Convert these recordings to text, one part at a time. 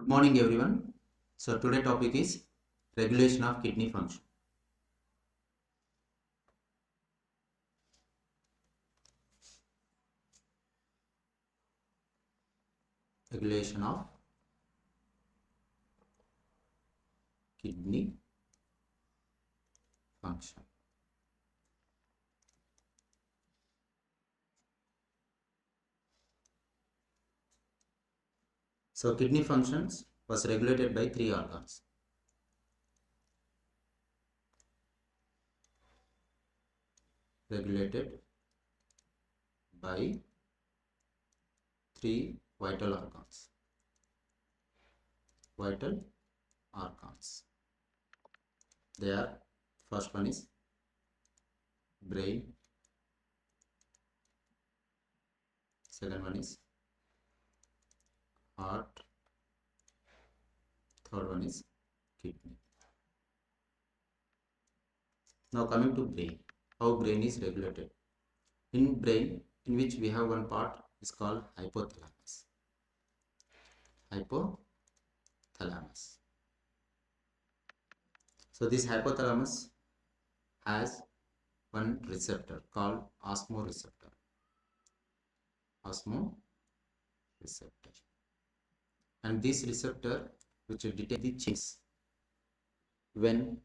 Good morning everyone. So today topic is regulation of kidney function. Regulation of kidney function. So kidney functions was regulated by three organs. Regulated by three vital organs. Vital organs. They are, first one is brain, second one is heart, third one is kidney. Now coming to brain, how brain is regulated. In brain, in which we have one part is called hypothalamus. Hypothalamus. So this hypothalamus has one receptor called osmoreceptor. Osmoreceptor. And this receptor which will detect the changes when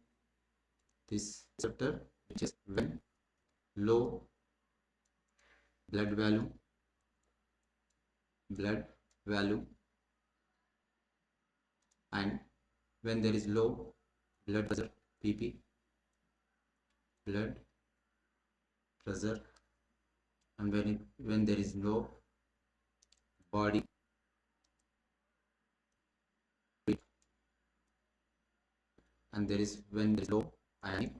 this receptor, which is when low blood volume and when there is low blood pressure, PP, blood pressure, and when there is low body weight, and there is when there is low ionic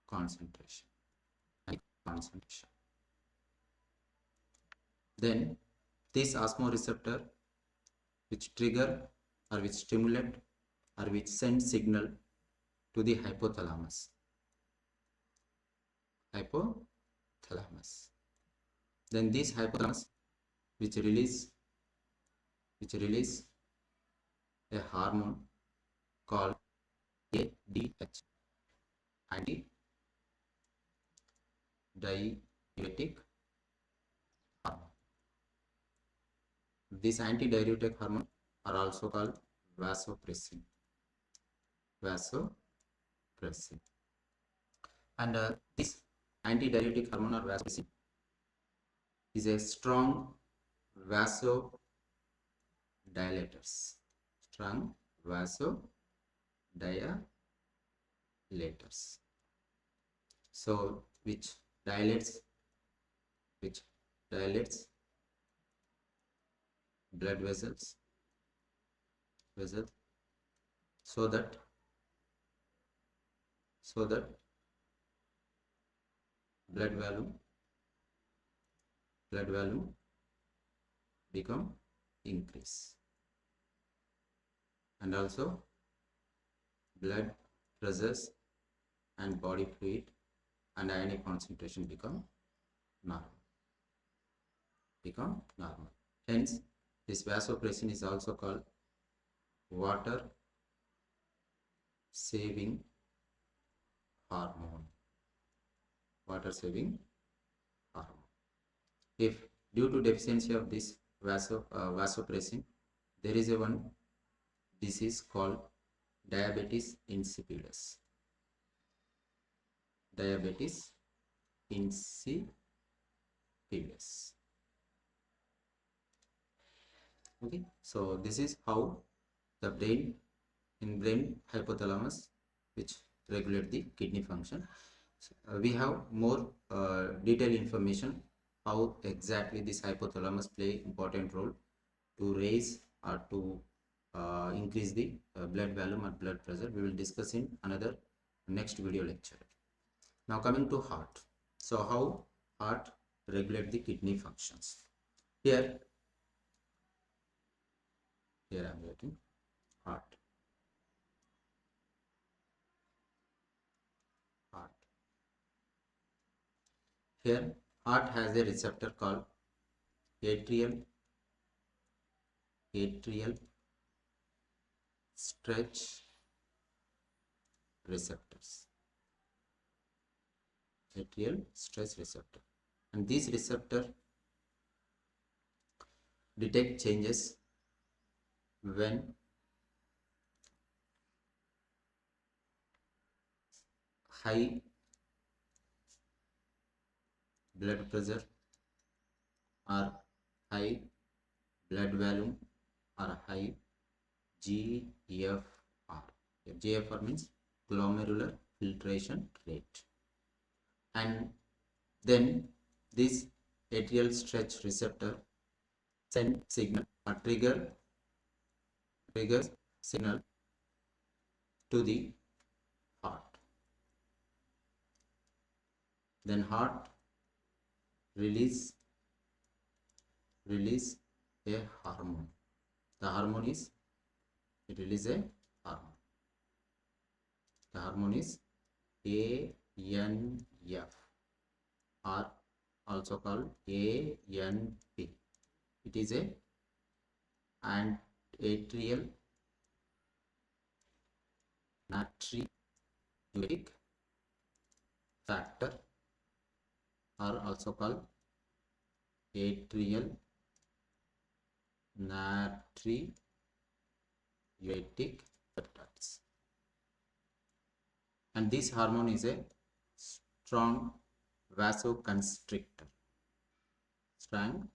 concentration. Then this osmoreceptor which trigger or which stimulate or which send signal to the hypothalamus. Then this hypothalamus which release a hormone called ADH, antidiuretic hormone. This antidiuretic hormone are also called vasopressin. And this antidiuretic hormone or vasopressin is a strong vasodilators. So which dilates blood vessels so that blood volume become increase, and also blood pressures and body fluid and ionic concentration become normal. Hence this vasopressin is also called water saving hormone. If due to deficiency of this vasopressin, there is a one disease called diabetes insipidus. Okay, so this is how the brain hypothalamus which regulate the kidney function. So, we have more detailed information how exactly this hypothalamus play important role to raise or to increase the blood volume and blood pressure. We will discuss in another next video lecture. Now coming to heart. So how heart regulate the kidney functions. Here I am writing heart. Here heart has a receptor called atrial stretch receptors, atrial stretch receptor, and these receptor detect changes when high blood pressure or high blood volume or high GFR. GFR means glomerular filtration rate. And then this atrial stretch receptor send signal or triggers signal to the heart. Then heart release a hormone. The hormone is it release a hormone. The hormone is ANF or also called ANP. It is a atrial natriuretic factor or also called atrial natriuretic peptides. And this hormone is a strong vasoconstrictor. Strong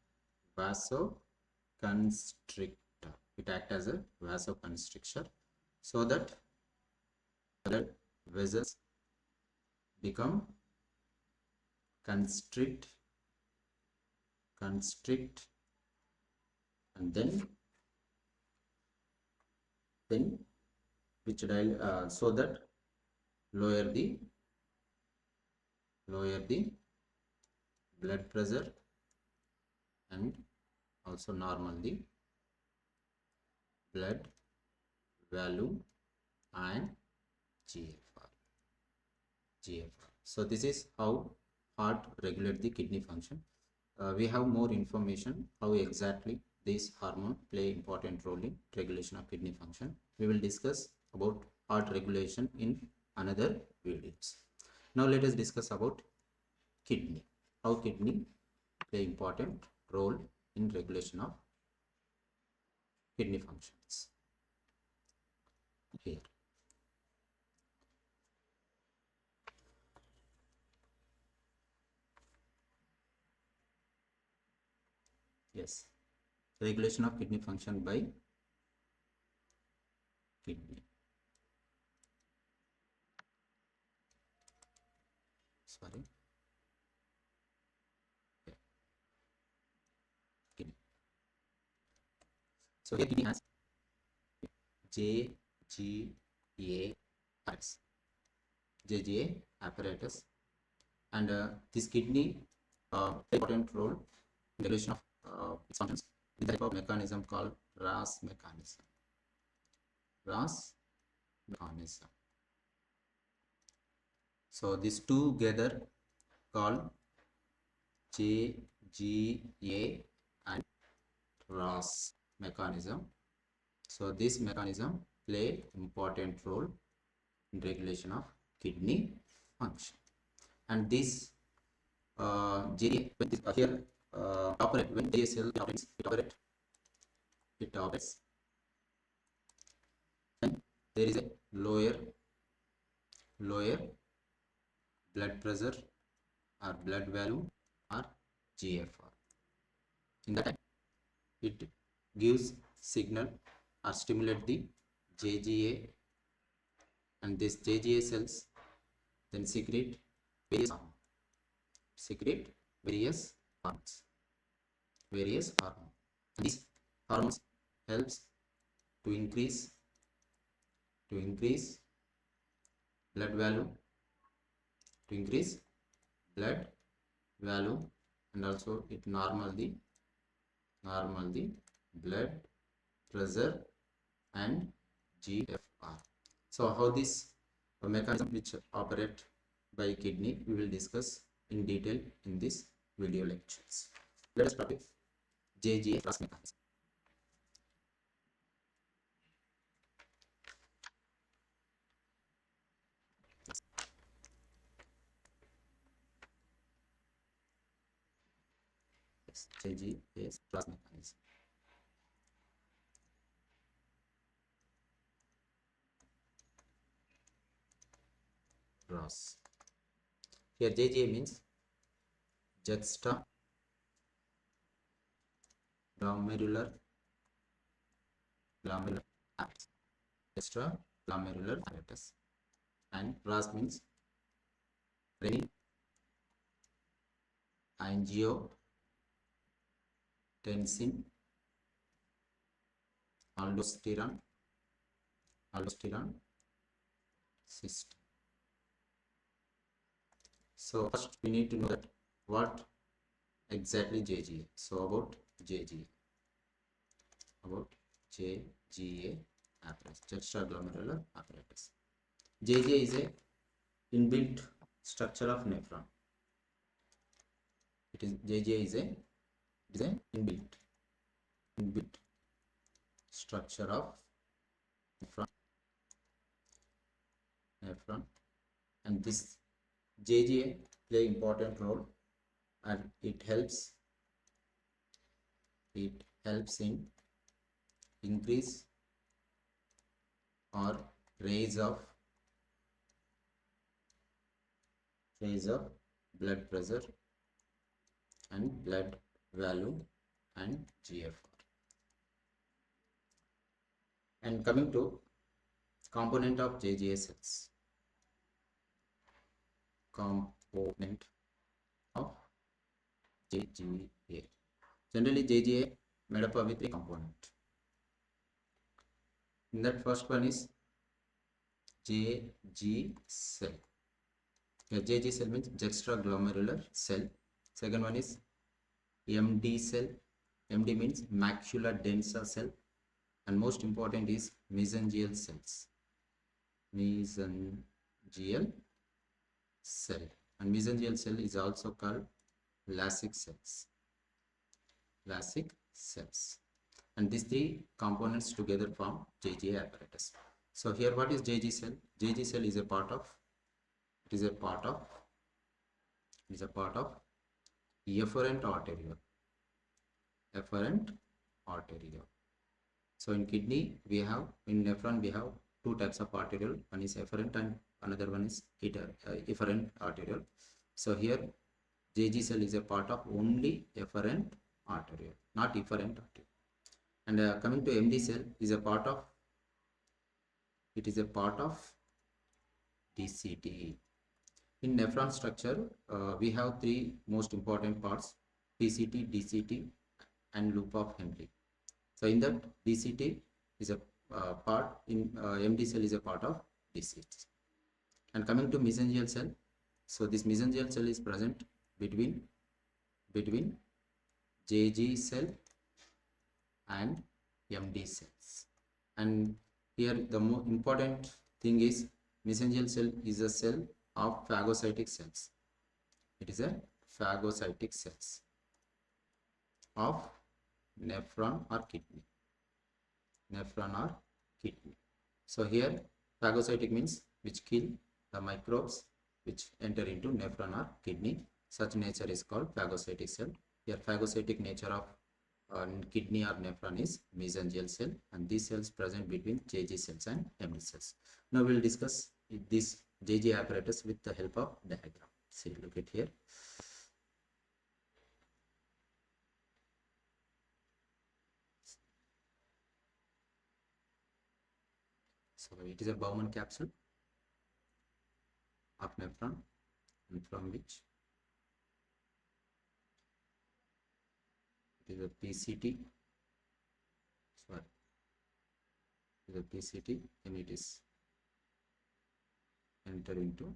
vasoconstrictor. It acts as a vasoconstrictor so that blood vessels become constrict, and then which so that lower the blood pressure and also normal the blood volume and GFR. So this is how heart regulate the kidney function. We have more information how exactly this hormone play important role in regulation of kidney function. We will discuss about heart regulation in another videos. Now let us discuss about kidney. How kidney play important role in regulation of kidney functions. Here. Yes, regulation of kidney function by kidney. Sorry. Yeah. Kidney. So here kidney has Jga apparatus, and this kidney important role in regulation of its functions with the type of mechanism called Raas mechanism. So these two together called Jga and Raas mechanism. So this mechanism play important role in regulation of kidney function. And this Jga here operate when Jga cell it operates when there is a lower blood pressure or blood volume or GFR. In that time, it gives signal or stimulate the Jga, and this Jga cells then secrete various hormones. And these hormones helps to increase blood volume, and also it normal the blood pressure and GFR. So how this mechanism which operate by kidney we will discuss in detail in this video lectures. Let us start with Jga-Raas mechanism. Yes, Jga&Raas mechanism. Raas. Here Jga means juxtaglomerular apparatus. Juxtaglomerular apparatus. And Raas means Renin-Angiotensin-Aldosterone System. So first we need to know that what exactly Jga. So about Jga apparatus, juxtaglomerular apparatus. Jga is a inbuilt structure of nephron. Jga is a inbuilt structure of nephron, and this Jga play important role, and it helps in increase or raise of blood pressure and blood volume and GFR. And coming to component of Jga cells. Component of Jga. Generally Jga made up of 3 components. In that first one is Jg cell. Here Jg cell means juxtaglomerular cell. Second one is MD cell. MD means Macula Densa cell. And most important is mesangial cells. Mesangial cell. And mesangial cell is also called Lasik cells. And these 3 components together form Jga apparatus. So here what is Jg cell? Jg cell is a part of efferent arteriole. So in kidney we have, in nephron we have 2 types of arteriole. One is efferent and another one is efferent arteriole. So here Jg cell is a part of only efferent arteriole, not efferent arteriole. And coming to MD cell is a part of DCT. In nephron structure we have 3 most important parts: PCT, DCT and loop of Henle. So in that DCT is a part, in MD cell is a part of DCT. And coming to mesangial cell, so this mesangial cell is present between Jg cell and MD cells. And here the more important thing is mesangial cell is a cell of phagocytic cells. It is a phagocytic cells of nephron or kidney. So here phagocytic means which kill the microbes which enter into nephron or kidney. Such nature is called phagocytic cell. Here phagocytic nature of kidney or nephron is mesangial cell, and these cells present between Jg cells and MD cells. Now we will discuss this Jg apparatus with the help of diagram. See, look at here. So it is a Bowman capsule of nephron, and from which it is a PCT. Sorry, it is a PCT, and it is enter into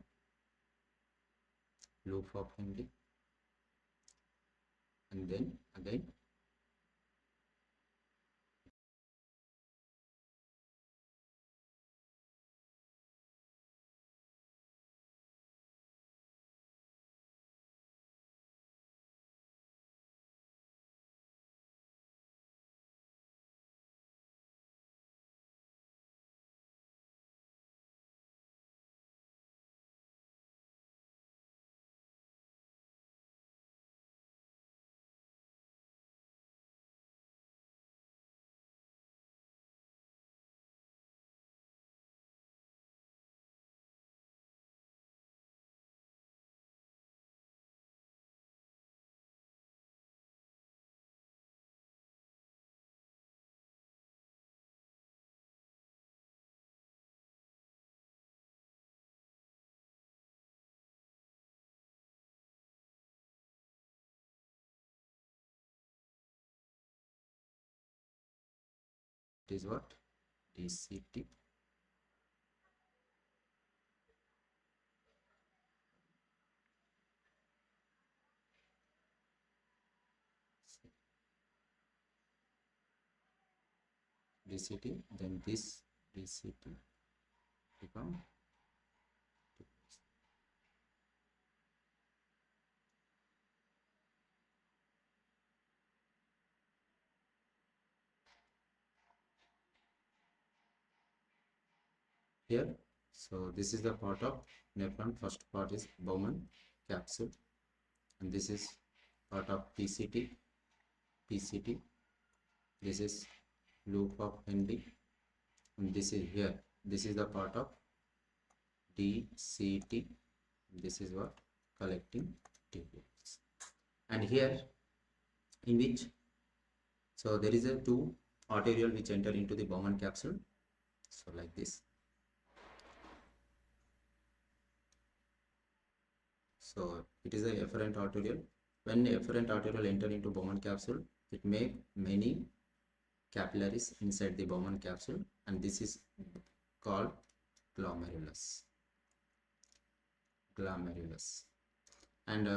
loop of Henle, and then again It is what? DCT. DCT, then this DCT become here. So this is the part of nephron. First part is Bowman capsule, and this is part of PCT. This is loop of Henry, and this is here. This is the part of DCT. This is what? Collecting tubules. And here in which, so there is a two arteriole which enter into the Bowman capsule. So like this. So it is a efferent arteriole. When efferent arteriole enter into Bowman capsule, it make many capillaries inside the Bowman capsule, and this is called glomerulus. And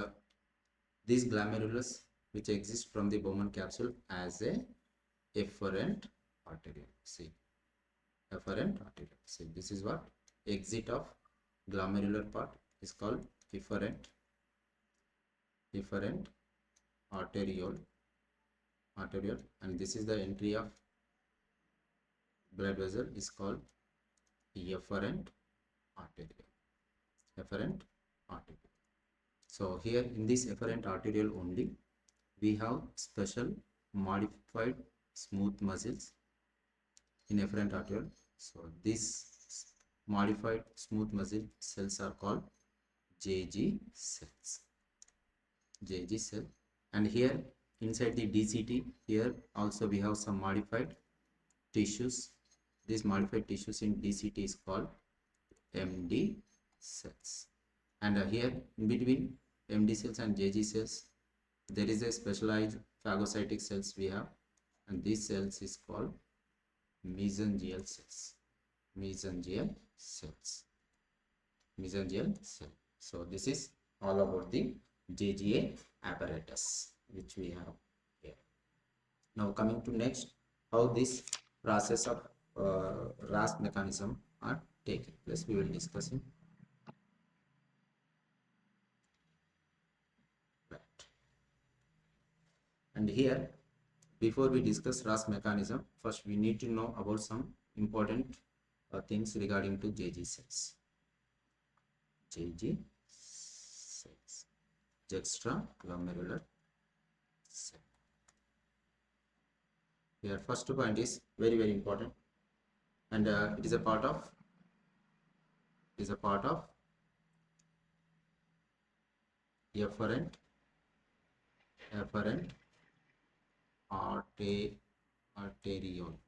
these glomerulus which exist from the Bowman capsule as a efferent arteriole. See, efferent arteriole. See, this is what exit of glomerular part is called efferent arteriole, and this is the entry of blood vessel is called efferent arteriole. So here in this efferent arteriole only we have special modified smooth muscles in efferent arteriole. So these modified smooth muscle cells are called Jg cells. And here inside the DCT, here also we have some modified tissues. These modified tissues in DCT is called MD cells. And here in between MD cells and Jg cells, there is a specialized phagocytic cells we have, and these cells is called mesangial cells. Mesangial cell. So this is all about the Jga apparatus which we have here. Now coming to next, how this process of RAS mechanism are taking place, we will discuss in. Right. And here, before we discuss RAS mechanism, first we need to know about some important things regarding to Jg cells. Jg cells, juxtaglomerular cell. Here first point is very important, and it is a part of efferent arteriole.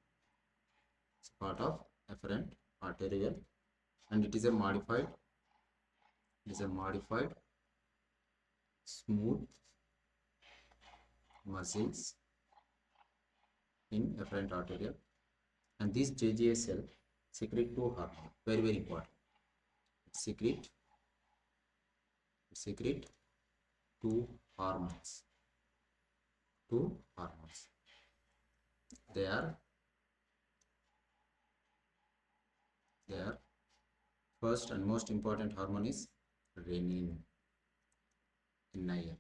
It's part of efferent arteriole, and it is a modified smooth muscles in efferent arteriole, and this Jga cell secrete two hormones, very important. Secrete two hormones. They are first and most important hormone is renin. Renin.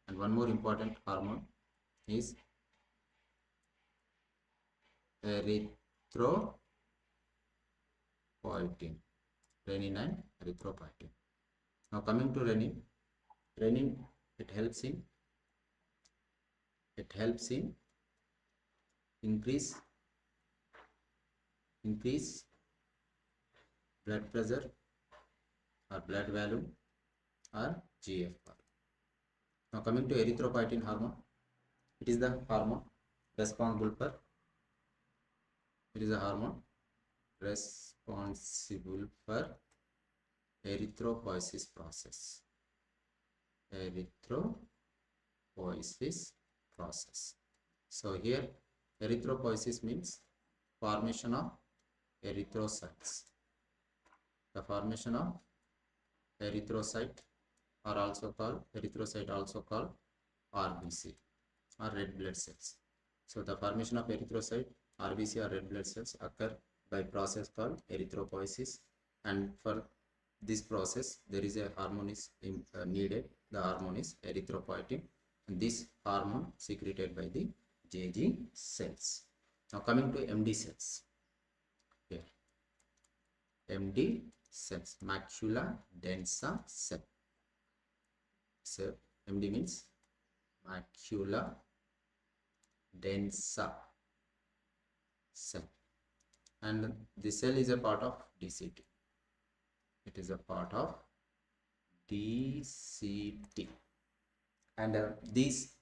And one more important hormone is erythropoietin. Renin and erythropoietin. Now coming to renin, it helps in increase blood pressure or blood volume or GFR. Now coming to erythropoietin hormone, it is the hormone responsible for erythropoiesis process. So here Erythropoiesis means formation of erythrocytes. The formation of erythrocyte are also called erythrocyte, also called RBC or red blood cells. So the formation of erythrocyte, RBC or red blood cells occur by process called erythropoiesis, and for this process there is a hormone is needed. The hormone is erythropoietin, and this hormone secreted by the Jg cells. Now coming to MD cells. Here MD cells, macula densa cell. So MD means macula densa cell, and the cell is a part of DCT. It is a part of DCT, and these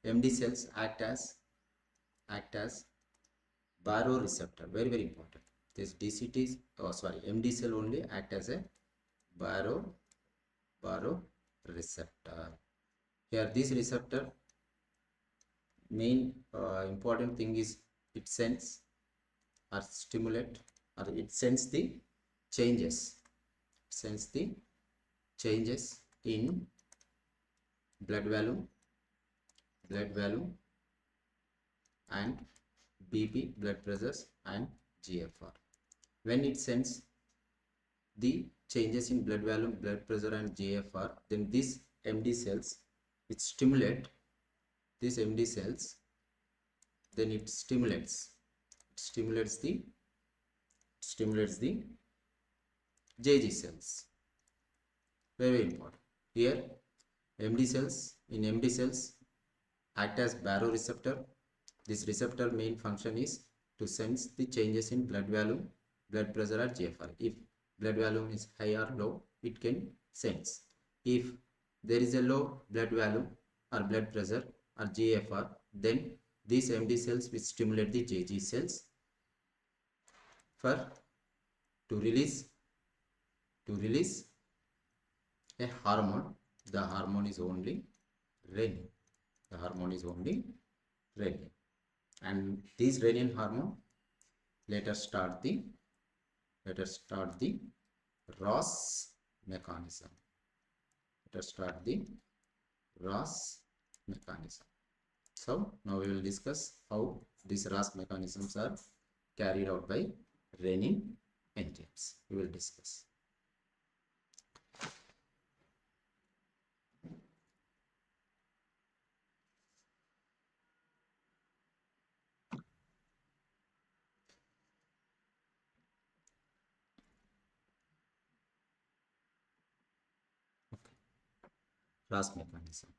MD cells act as baroreceptor. Very important. This DCT, MD cell only act as a baroreceptor. Here this receptor, main important thing is it sends or stimulate, or it sends the changes. Sends the changes in blood volume and BP, blood pressures, and GFR. When it sends the changes in blood volume, blood pressure, and GFR, then these MD cells, which stimulate these MD cells, then it stimulates the Jg cells. Very important. Here MD cells act as baroreceptor. This receptor main function is to sense the changes in blood volume, blood pressure, or GFR. If blood volume is high or low, it can sense. If there is a low blood volume or blood pressure or GFR, then these MD cells will stimulate the Jg cells to release a hormone. The hormone is only renin. And this renin hormone later start the Ross mechanism. So now we will discuss how these Ross mechanisms are carried out by renin enzymes. We will discuss. Ross mechanism.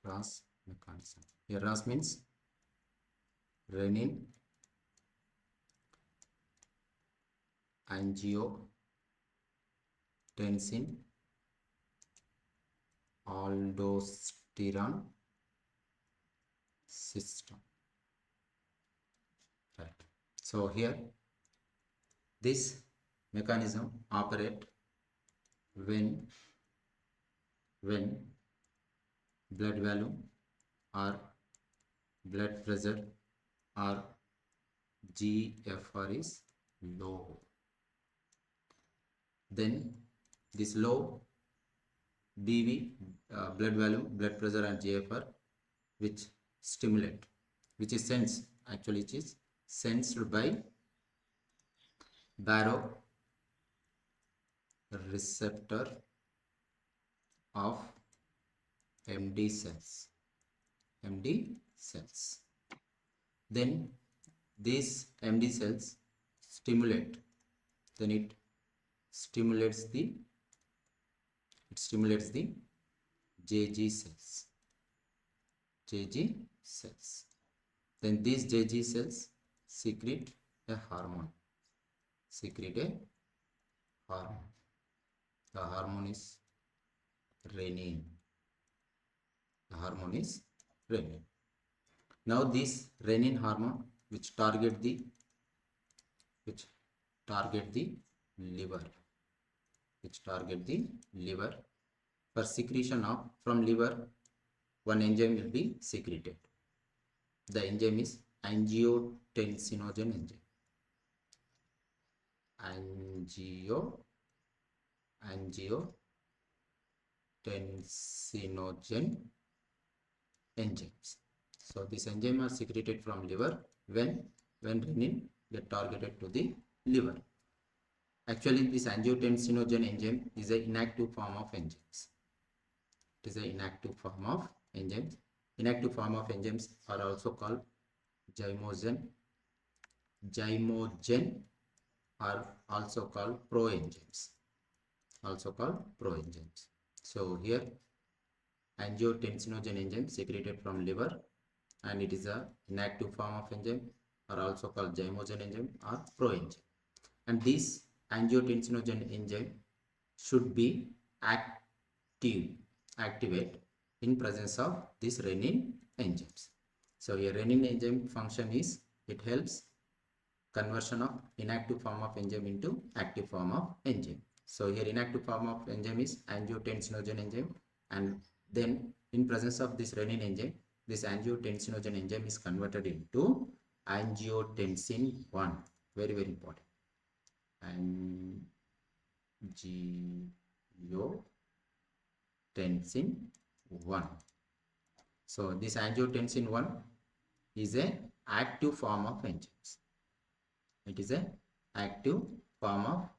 Ross mechanism. Here Ross means Renin-Angiotensin-Aldosterone System. Right. So here this mechanism operate when blood volume or blood pressure or GFR is low. Then this low BV, blood volume, blood pressure, and GFR, which is sensed, actually it is sensed by baroreceptor of MD cells. Then these MD cells stimulate. Then it stimulates the Jg cells. Then these Jg cells secrete a hormone. The hormone is renin. Now this renin hormone, which target the liver, which target the liver. For secretion of from liver, one enzyme will be secreted. The enzyme is Angiotensinogen enzyme. Angiotensinogen enzymes. So this enzyme are secreted from liver when renin get targeted to the liver. Actually, this angiotensinogen enzyme is an inactive form of enzymes. It is an inactive form of enzymes. Inactive form of enzymes are also called zymogen are also called proenzymes. So here angiotensinogen enzyme secreted from liver, and it is a inactive form of enzyme are also called zymogen enzyme or proenzyme. And this angiotensinogen enzyme should be activate in presence of this renin enzymes. So here renin enzyme function is it helps conversion of inactive form of enzyme into active form of enzyme. So here inactive form of enzyme is angiotensinogen enzyme, and then in presence of this renin enzyme, this angiotensinogen enzyme is converted into angiotensin 1. Very, very important. Angiotensin 1. So this angiotensin 1 is an active form of enzymes. It is an active form of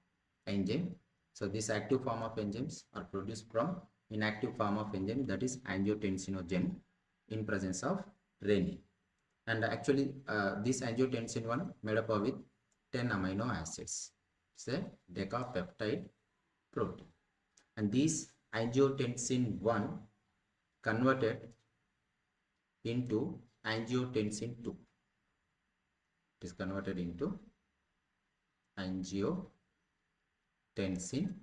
enzyme. So this active form of enzymes are produced from inactive form of enzyme, that is angiotensinogen, in presence of renin. And actually this angiotensin 1 made up of with 10 amino acids. It's a decapeptide protein. And this angiotensin 1 converted into angiotensin 2. It is converted into angiotensin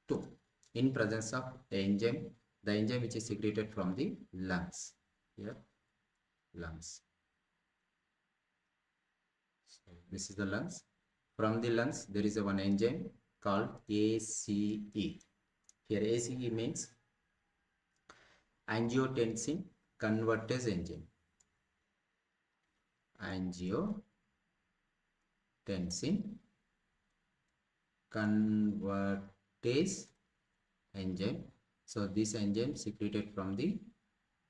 2 in presence of enzyme, the enzyme which is secreted from the lungs. Here, lungs. So this is the lungs. From the lungs, there is a one enzyme called ACE. Here ACE means angiotensin convertase enzyme. Angiotensin convertase enzyme. So this enzyme secreted from the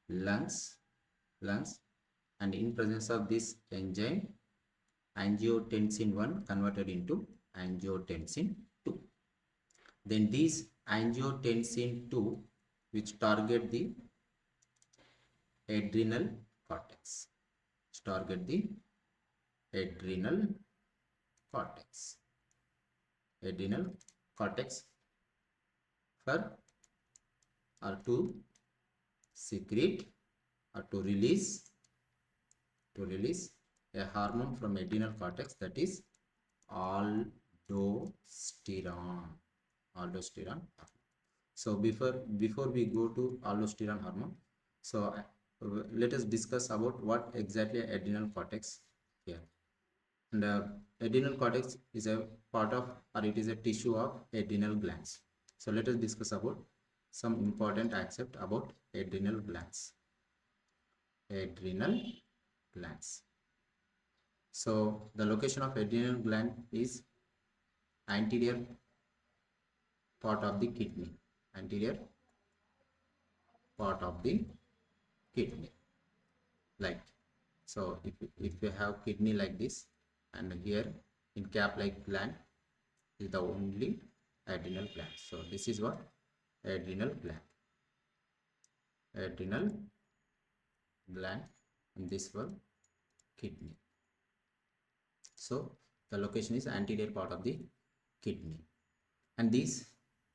lungs, and in presence of this enzyme, angiotensin 1 converted into angiotensin 2. Then these angiotensin 2 which target the adrenal cortex. Target the adrenal cortex. Adrenal cortex for or to secrete or to release a hormone from adrenal cortex, that is aldosterone. So before we go to aldosterone hormone, so let us discuss about what exactly adrenal cortex here. And adrenal cortex is a part of, or it is a tissue of adrenal glands. So let us discuss about some important aspect about adrenal glands. So the location of adrenal gland is anterior part of the kidney. Like so, if you have kidney like this, and here in cap like gland is the only adrenal gland. So this is what adrenal gland, and this one kidney. So the location is anterior part of the kidney, and this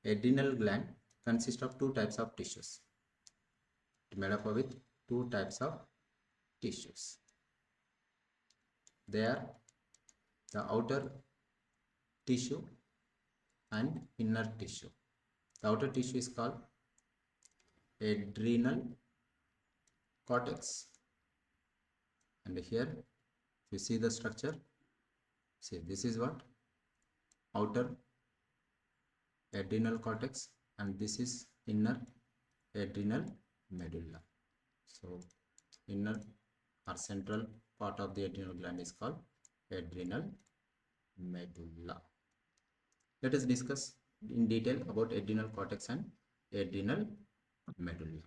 adrenal gland consists of two types of tissues. It made up with two types of tissues. They are the outer tissue and inner tissue. The outer tissue is called adrenal cortex, and here you see the structure. See, this is what outer adrenal cortex, and this is inner adrenal medulla. So inner or central part of the adrenal gland is called adrenal medulla. Let us discuss in detail about adrenal cortex and adrenal medulla.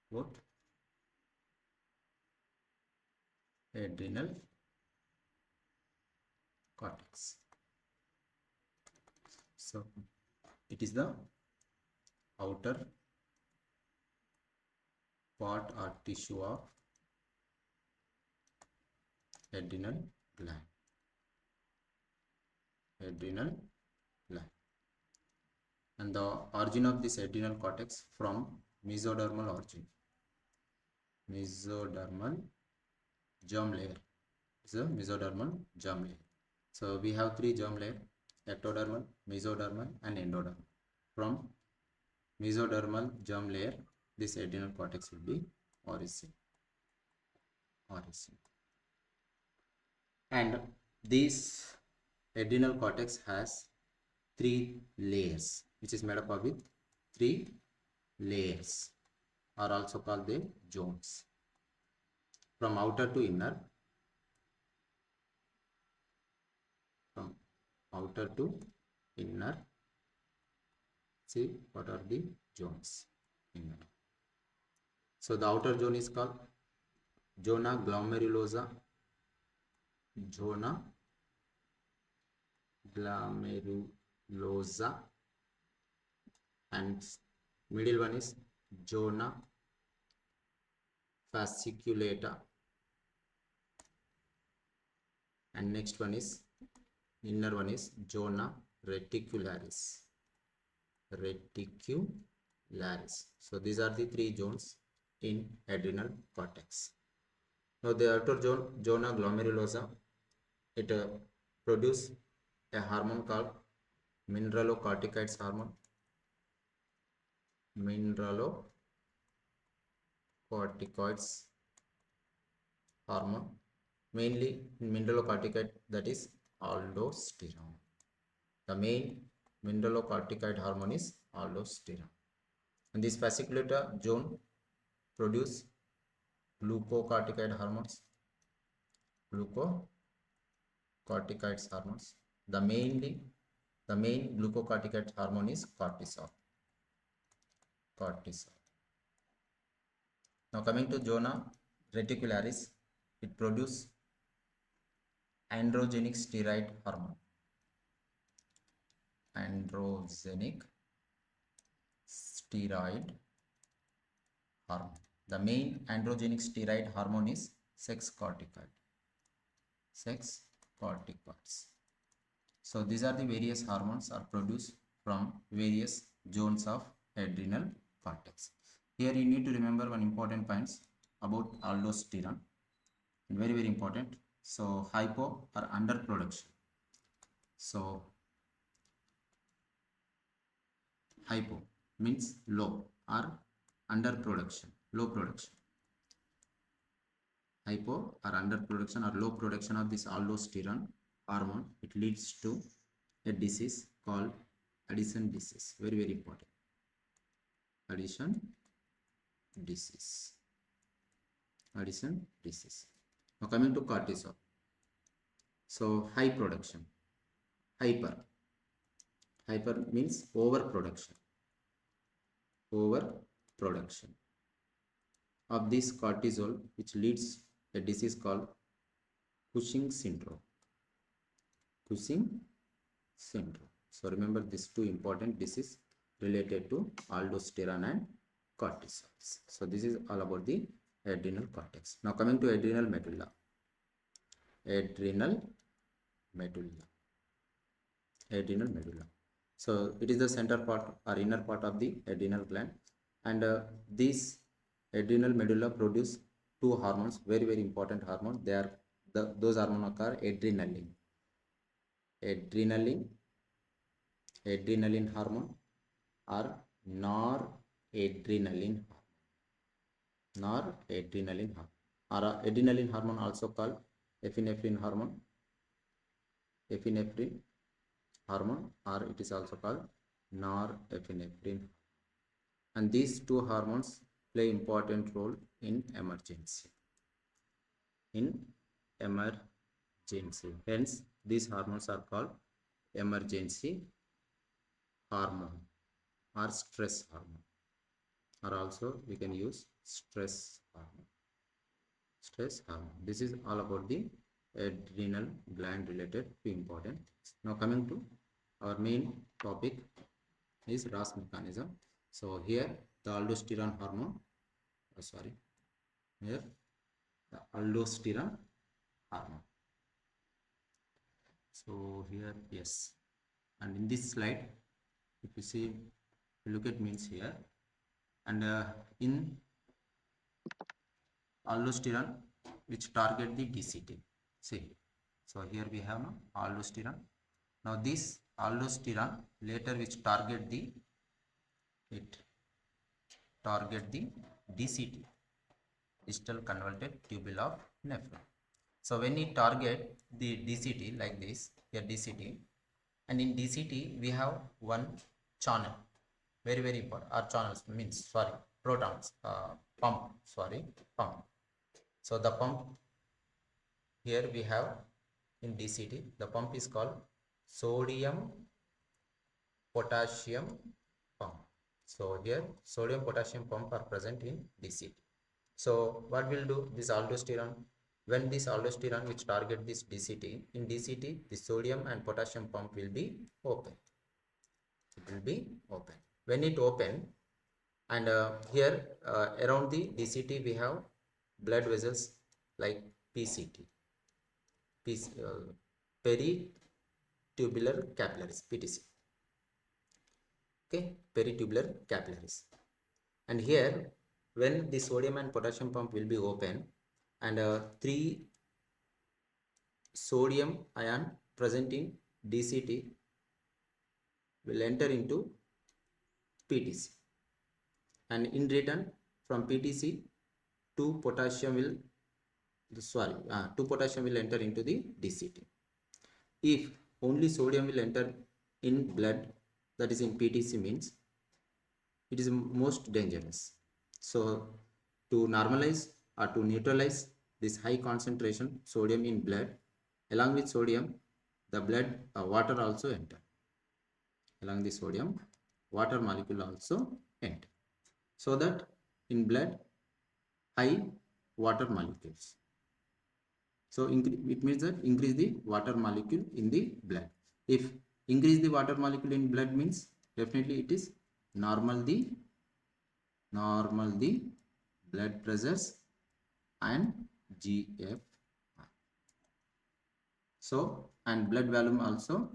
What? Adrenal cortex. So it is the outer part or tissue of adrenal gland. Adrenal gland. And the origin of this adrenal cortex from mesodermal origin. Mesodermal germ layer. It's a mesodermal germ layer. So we have three germ layers: ectodermal, mesodermal, and endodermal. From mesodermal germ layer, this adrenal cortex will be origin. And this adrenal cortex has three layers, which is made up of with three layers, are also called the zones. From outer to inner, from outer to inner, see what are the zones. Inner. So the outer zone is called zona glomerulosa, zona glomerulosa, and middle one is zona fasciculata, and next one is inner one is zona reticularis. So these are the three zones in adrenal cortex. Now the outer zone, zona glomerulosa, it produce a hormone called mineralocorticoids hormone. Mineralocorticoids hormone, mainly in mineralocorticoid, that is aldosterone. The main mineralocorticoid hormone is aldosterone. And this fasciculata zone produce glucocorticoid hormones. Glucocorticoids hormones. The main glucocorticoid hormone is cortisol. Now coming to zona reticularis, it produces androgenic steroid hormone. Androgenic steroid hormone. The main androgenic steroid hormone is sex corticoid. So these are the various hormones are produced from various zones of adrenal cortex. Here you need to remember one important points about aldosterone. Very, very important. So hypo or underproduction. So hypo means low, or underproduction, low production. Hypo or underproduction or low production of this aldosterone hormone, it leads to a disease called Addison disease. Very, very important. Addison disease. Now coming to cortisol. So high production. Hyper means overproduction of this cortisol, which leads a disease called Cushing syndrome. So remember these two important diseases related to aldosterone and cortisol. So this is all about the adrenal cortex. Now coming to adrenal medulla. So it is the center part or inner part of the adrenal gland, and this adrenal medulla produce two hormones, very, very important hormone. They are those hormones are adrenaline hormone or noradrenaline hormone or adrenaline hormone, also called epinephrine hormone, or it is also called norepinephrine. And these two hormones play important role in emergency. Hence, these hormones are called emergency hormone or stress hormone, or also we can use stress hormone. This is all about the adrenal gland related to important. Now coming to our main topic is RAS mechanism. So here the aldosterone hormone, here the aldosterone hormone. So here, yes, and in this slide, if you see, look at means here, and in aldosterone which target the DCT. See, so here we have no aldosterone. Now this aldosterone later which target the DCT, distal convoluted tubule of nephron. So when we target the DCT like this, here DCT, and in DCT we have one channel, very important. Our channels means protons, pump. So the pump here we have in DCT, the pump is called sodium potassium pump. So here sodium potassium pump are present in DCT. So what will do this aldosterone? When this aldosterone which target this DCT, in DCT the sodium and potassium pump will be open. It will be open. When it open, and here around the DCT we have blood vessels like PCT, peritubular capillaries, PTC. Okay, peritubular capillaries. And here when the sodium and potassium pump will be open, and 3 sodium ion present in DCT will enter into PTC, and in return from PTC 2 potassium will enter into the DCT. If only sodium will enter in blood, that is in PTC, means it is most dangerous. So to normalize or to neutralize this high concentration sodium in blood, along with sodium the blood water also enter. Along the sodium water molecule also enter, so that in blood high water molecules. So it means that increase the water molecule in the blood. If increase the water molecule in blood means definitely it is normal the blood pressures and GFR. So and blood volume also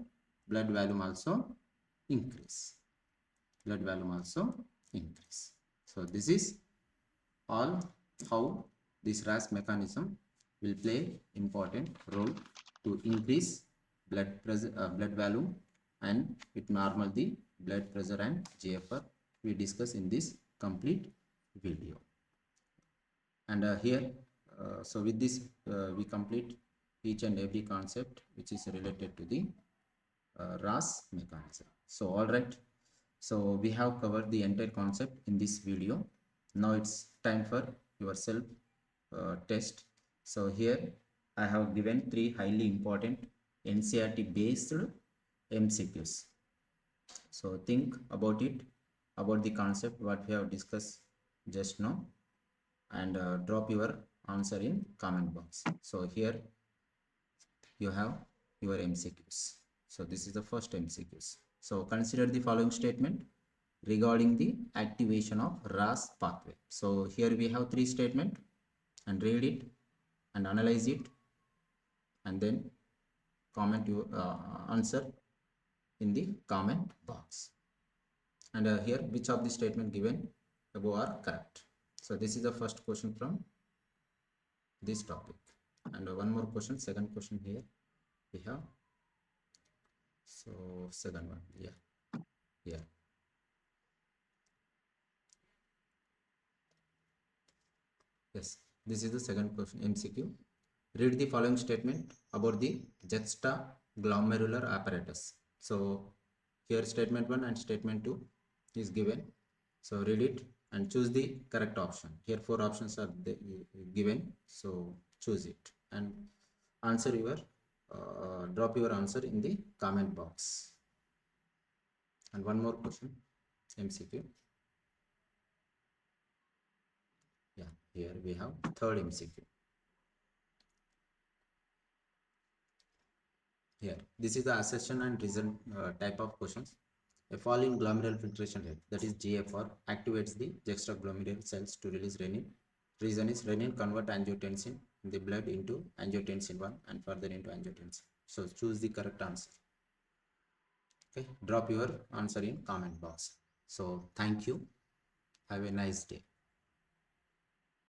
increase. So this is all how this RAS mechanism will play important role to increase blood volume and it normal the blood pressure and GFR. We discuss in this complete video. And here so with this we complete each and every concept which is related to the RAS mechanism. So all right, so we have covered the entire concept in this video. Now it's time for your self test. So here I have given 3 highly important NCERT based MCQs. So think about it, about the concept what we have discussed just now, and drop your answer in comment box. So here you have your MCQs. So this is the first MCQs. So consider the following statement regarding the activation of RAS pathway. So here we have 3 statements, and read it and analyze it, and then comment your answer in the comment box. And here which of the statement given above are correct. So this is the first question from this topic, and one more question, second question here we have. So second one, yeah. This is the second question, MCQ. Read the following statement about the juxtaglomerular apparatus. So here statement 1 and statement 2 is given. So read it and choose the correct option. Here 4 options are given. So choose it and answer your drop your answer in the comment box. And one more question, MCQ. Yeah, here we have third MCQ. Here, this is the assertion and reason type of questions. A fall in glomerular filtration rate, that is GFR, activates the juxtaglomerular cells to release renin. Reason is renin convert angiotensin in the blood into angiotensin 1 and further into angiotensin. So choose the correct answer. Okay, drop your answer in comment box. So thank you. Have a nice day.